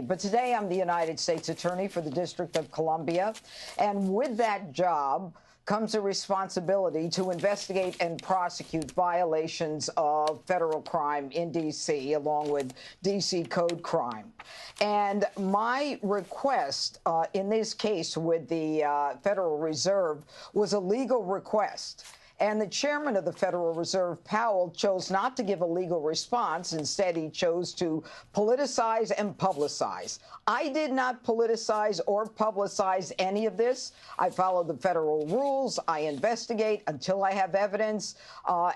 But today I'm the United States Attorney for the District of Columbia, and with that job comes a responsibility to investigate and prosecute violations of federal crime in D.C., along with D.C. code crime. And my request in this case with the Federal Reserve was a legal request. And the chairman of the Federal Reserve, Powell, chose not to give a legal response. Instead, he chose to politicize and publicize. I did not politicize or publicize any of this. I follow the federal rules. I investigate until I have evidence.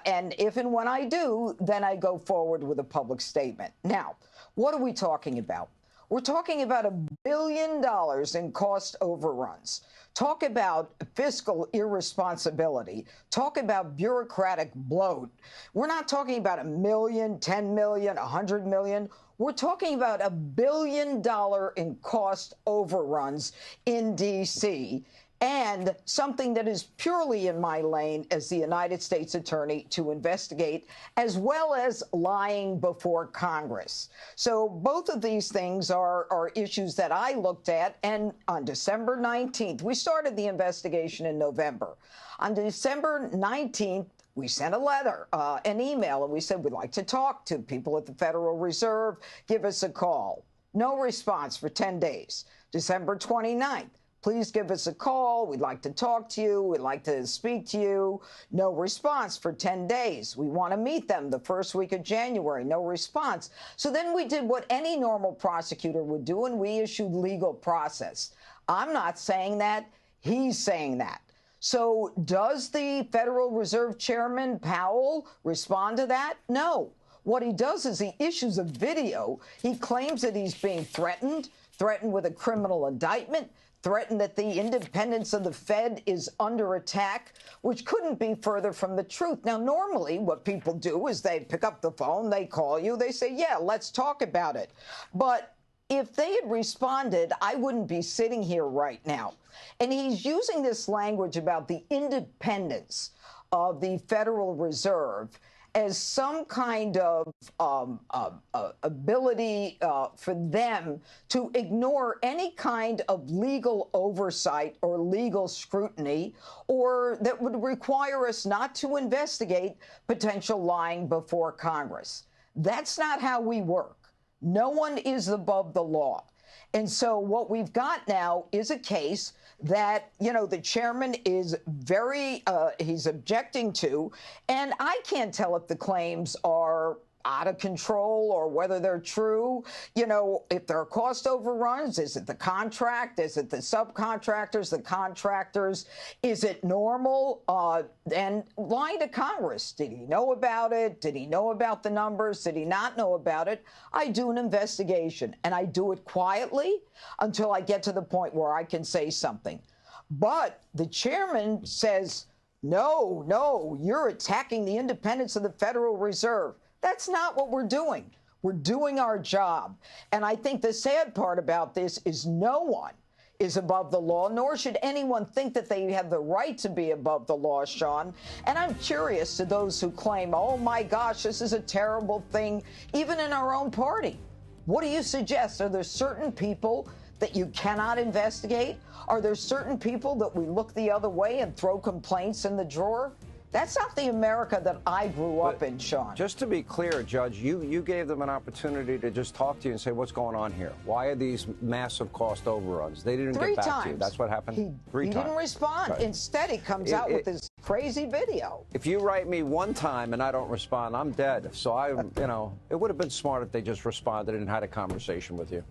And if and when I do, then I go forward with a public statement. Now, what are we talking about? We're talking about $1 billion in cost overruns. Talk about fiscal irresponsibility. Talk about bureaucratic bloat. We're not talking about $1 million, $10 million, $100 million. We're talking about $1 billion in cost overruns in D.C., and something that is purely in my lane as the United States Attorney to investigate, as well as lying before Congress. So both of these things are issues that I looked at, and on December 19th, we started the investigation in November. On December 19th, we sent a letter, an email, and we said, we'd like to talk to people at the Federal Reserve. Give us a call. No response for 10 days. December 29th. Please give us a call. We'd like to talk to you. We'd like to speak to you. No response for 10 days. We want to meet them the first week of January. No response. So then we did what any normal prosecutor would do, and we issued legal process. I'm not saying that. He's saying that. So does the Federal Reserve Chairman Powell respond to that? No. What he does is he issues a video. He claims that he's being threatened with a criminal indictment, threatened that the independence of the Fed is under attack, which couldn't be further from the truth. Now, normally what people do is they pick up the phone, they call you, they say, yeah, let's talk about it. But if they had responded, I wouldn't be sitting here right now. And he's using this language about the independence of the Federal Reserve as some kind of ability for them to ignore any kind of legal oversight or legal scrutiny, or that would require us not to investigate potential lying before Congress. That's not how we work. No one is above the law. And so what we've got now is a case that, you know, the chairman is he's objecting to, and I can't tell if the claims are out of control or whether they're true. You know, if there are cost overruns, is it the contract? Is it the subcontractors, the contractors? Is it normal? And lying to Congress. Did he know about it? Did he know about the numbers? Did he not know about it? I do an investigation, and I do it quietly until I get to the point where I can say something. But the chairman says, no, you're attacking the independence of the Federal Reserve. That's not what we're doing. We're doing our job. And I think the sad part about this is no one is above the law, nor should anyone think that they have the right to be above the law, Sean. And I'm curious to those who claim, oh, my gosh, this is a terrible thing, even in our own party. What do you suggest? Are there certain people that you cannot investigate? Are there certain people that we look the other way and throw complaints in the drawer? That's not the America that I grew up in, Sean. Just to be clear, Judge, you gave them an opportunity to just talk to you and say, what's going on here? Why are these massive cost overruns? They didn't get back to you. That's what happened? Three times. He didn't respond. Right. Instead, he comes out with this crazy video. If you write me one time and I don't respond, I'm dead. So, it would have been smart if they just responded and had a conversation with you.